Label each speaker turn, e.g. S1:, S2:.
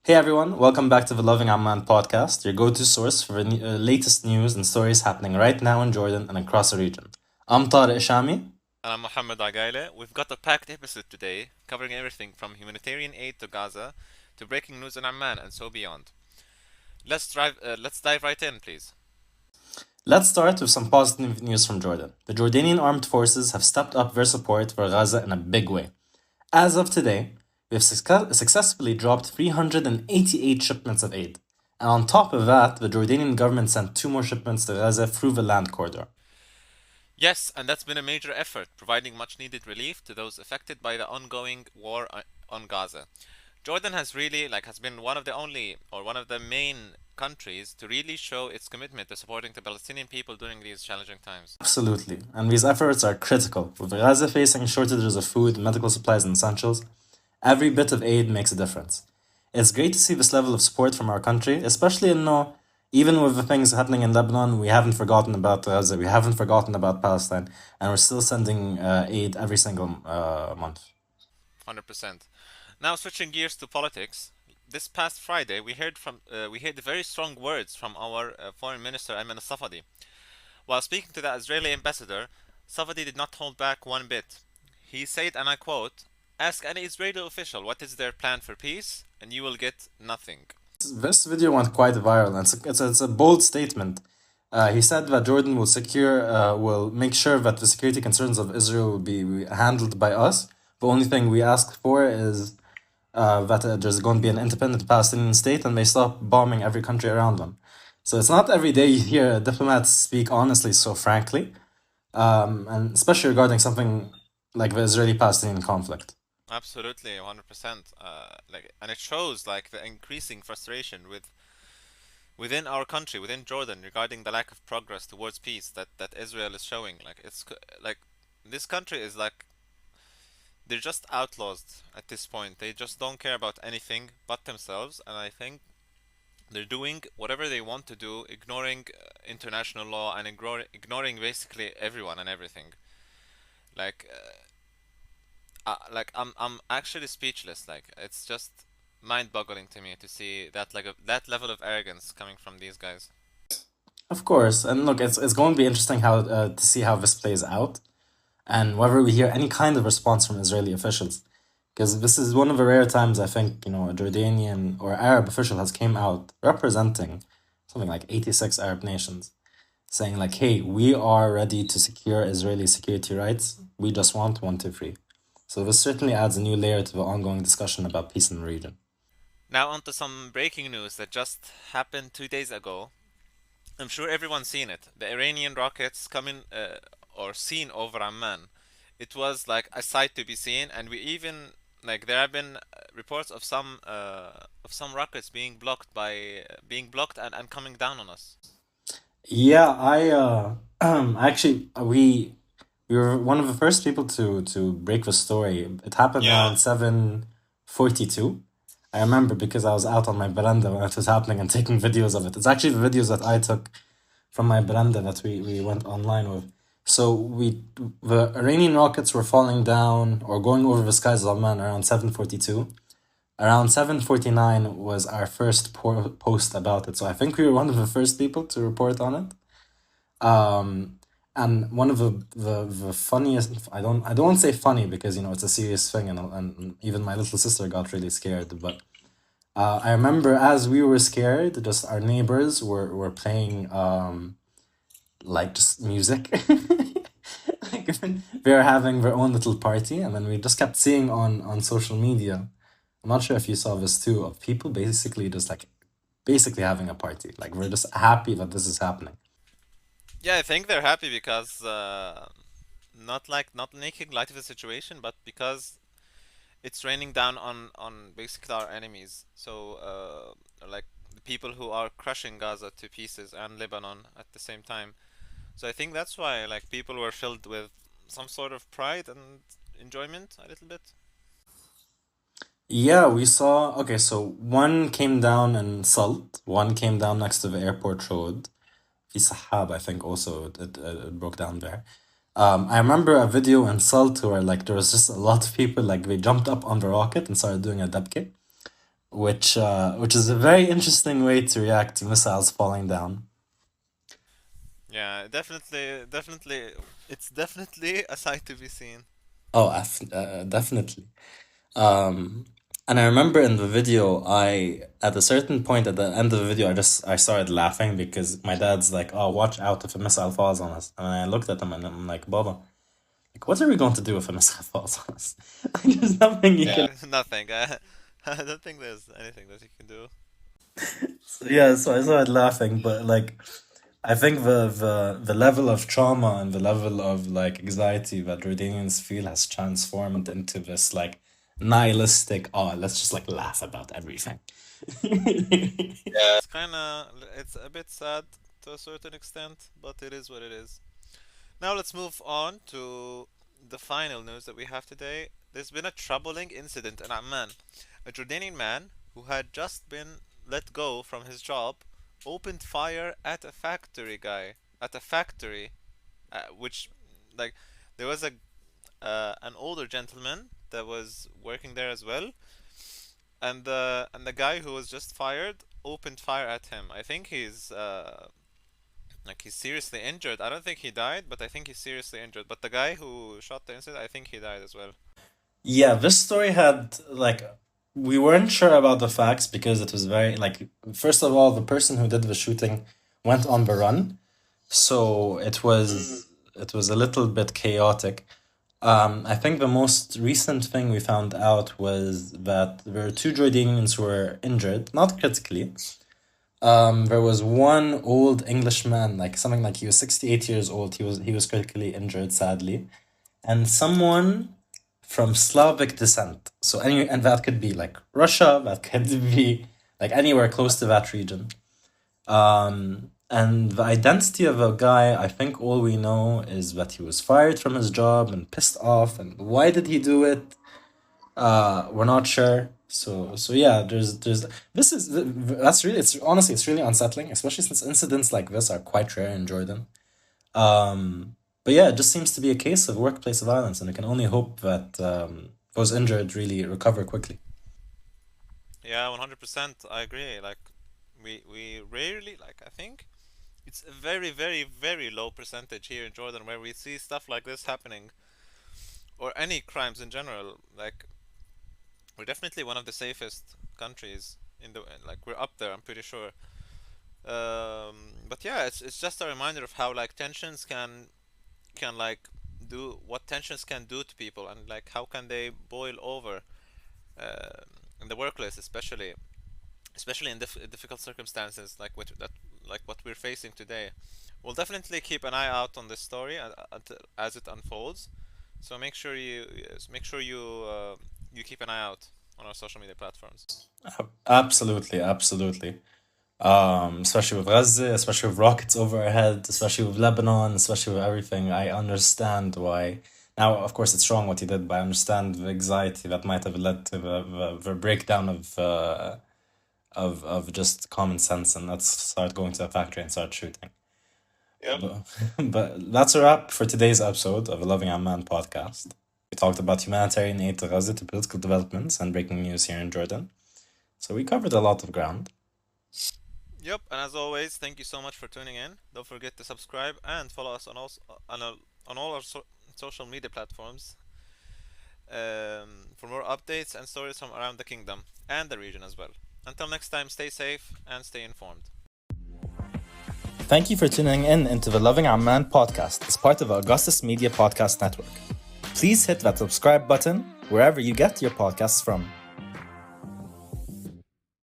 S1: Hey everyone, welcome back to the Loving Amman podcast, your go to source for the latest news and stories happening right now in Jordan and across the region. I'm Tariq Shami.
S2: And I'm Mohammed Agaile. We've got a packed episode today, covering everything from humanitarian aid to Gaza to breaking news in Amman and so beyond. Let's dive right in, please.
S1: Let's start with some positive news from Jordan. The Jordanian armed forces have stepped up their support for Gaza in a big way. As of today, we have successfully dropped 388 shipments of aid. And on top of that, the Jordanian government sent two more shipments to Gaza through the land corridor.
S2: Yes, and that's been a major effort, providing much needed relief to those affected by the ongoing war on Gaza. Jordan has been one of the only or one of the main countries to really show its commitment to supporting the Palestinian people during these challenging times.
S1: Absolutely, and these efforts are critical. With Gaza facing shortages of food, medical supplies, and essentials, every bit of aid makes a difference. It's great to see this level of support from our country, especially in even with the things happening in Lebanon, we haven't forgotten about Gaza, we haven't forgotten about Palestine, and we're still sending aid every single month.
S2: 100%. Now switching gears to politics, this past Friday we heard very strong words from our Foreign Minister Ayman al-Safadi. While speaking to the Israeli ambassador, Safadi did not hold back one bit. He said, and I quote, "Ask any Israeli official what is their plan for peace, and you will get nothing."
S1: This video went quite viral, and it's a bold statement. He said that Jordan will make sure that the security concerns of Israel will be handled by us. The only thing we ask for is that there's going to be an independent Palestinian state and they stop bombing every country around them. So it's not every day you hear diplomats speak honestly so frankly, and especially regarding something like the Israeli-Palestinian conflict.
S2: Absolutely, 100%. And it shows like the increasing frustration within our country, within Jordan, regarding the lack of progress towards peace that Israel is showing. Like this country is like they're just outlaws at this point. They just don't care about anything but themselves, and I think they're doing whatever they want to do, ignoring international law and ignoring basically everyone and everything. Like, I'm actually speechless. Like, it's just mind-boggling to me to see that level of arrogance coming from these guys.
S1: Of course, and look, it's going to be interesting how to see how this plays out, and whether we hear any kind of response from Israeli officials. Because this is one of the rare times I think, a Jordanian or Arab official has came out representing something like 86 Arab nations, saying like, hey, we are ready to secure Israeli security rights. We just want one, two, three. So this certainly adds a new layer to the ongoing discussion about peace in the region.
S2: Now on to some breaking news that just happened 2 days ago. I'm sure everyone's seen it. The Iranian rockets coming or seen over Amman. It was like a sight to be seen, and we even like there have been reports of some rockets being blocked and coming down on us.
S1: Yeah, I actually we were one of the first people to break the story. It happened
S2: Yeah.
S1: around 7:42. I remember because I was out on my veranda when it was happening and taking videos of it. It's actually the videos that I took from my veranda that we went online with. So the Iranian rockets were falling down or going over the skies of Oman around 7:42. Around 7:49 was our first post about it. So I think we were one of the first people to report on it. And one of the funniest, I don't want to say funny because it's a serious thing, and even my little sister got really scared. But I remember as we were scared, just our neighbors were playing like just music. Like they were having their own little party, and then we just kept seeing on social media. I'm not sure if you saw this too, of people basically just like basically having a party. Like we're just happy that this is happening.
S2: Yeah, I think they're happy because not making light of the situation, but because it's raining down on basically our enemies. So like the people who are crushing Gaza to pieces and Lebanon at the same time. So I think that's why like people were filled with some sort of pride and enjoyment a little bit.
S1: Yeah, we saw. Okay, so one came down in Salt, one came down next to the airport road. في Sahab, I think also it broke down there. I remember a video in Salt where like there was just a lot of people like they jumped up on the rocket and started doing a dabke. which is a very interesting way to react to missiles falling down.
S2: Yeah, definitely, it's definitely a sight to be seen.
S1: Oh, definitely. Um, and I remember in the video, I at a certain point at the end of the video, I started laughing because my dad's like, "Oh, watch out if a missile falls on us." And I looked at him and I'm like, "Baba, like, what are we going to do if a missile falls on us? Like, there's nothing you can."
S2: Yeah, nothing. I don't think there's anything that you can do.
S1: Yeah, so I started laughing, but like, I think the level of trauma and the level of like anxiety that Jordanians feel has transformed into this like nihilistic, oh, let's just like laugh about everything.
S2: Yeah, it's a bit sad to a certain extent, but it is what it is. Now let's move on to the final news that we have today. There's been a troubling incident in Amman. A Jordanian man who had just been let go from his job opened fire at a factory which, like, there was a an older gentleman that was working there as well, and the guy who was just fired opened fire at him. I think he's seriously injured. I don't think he died, but I think he's seriously injured. But the guy who shot the incident, I think he died as well.
S1: Yeah, this story had like we weren't sure about the facts because it was very like first of all, the person who did the shooting went on the run, so it was a little bit chaotic. I think the most recent thing we found out was that there were two Jordanians who were injured, not critically. There was one old Englishman, like something like he was 68 years old. He was critically injured, sadly, and someone from Slavic descent. So and that could be like Russia, that could be like anywhere close to that region. And the identity of a guy, I think all we know is that he was fired from his job and pissed off. And why did he do it? We're not sure. So yeah, there's this is that's really it's honestly it's really unsettling, especially since incidents like this are quite rare in Jordan. But yeah, it just seems to be a case of workplace violence, and I can only hope that those injured really recover quickly.
S2: Yeah, 100%. I agree. Like, we rarely, like, I think it's a very, very, very low percentage here in Jordan where we see stuff like this happening, or any crimes in general. Like, we're definitely one of the safest countries in the, like, we're up there, I'm pretty sure. But yeah, it's just a reminder of how, like, tensions can like do what tensions can do to people, and like how can they boil over uh, in the workplace, especially in difficult circumstances like what we're facing today. We'll definitely keep an eye out on this story as it unfolds. So make sure you keep an eye out on our social media platforms.
S1: Absolutely, absolutely. Especially with Gaza, especially with rockets over our head, especially with Lebanon, especially with everything. I understand why. Now, of course, it's wrong what he did, but I understand the anxiety that might have led to the breakdown of just common sense, and let's start going to a factory and start shooting.
S2: Yep.
S1: But that's a wrap for today's episode of the Loving Amman podcast. We talked about humanitarian aid to Gaza, to political developments, and breaking news here in Jordan. So we covered a lot of ground.
S2: Yep, and as always, thank you so much for tuning in. Don't forget to subscribe and follow us on all our social media platforms for more updates and stories from around the kingdom and the region as well. Until next time, stay safe and stay informed.
S1: Thank you for tuning in into the Loving Amman podcast as part of the Augustus Media Podcast Network. Please hit that subscribe button wherever you get your podcasts from.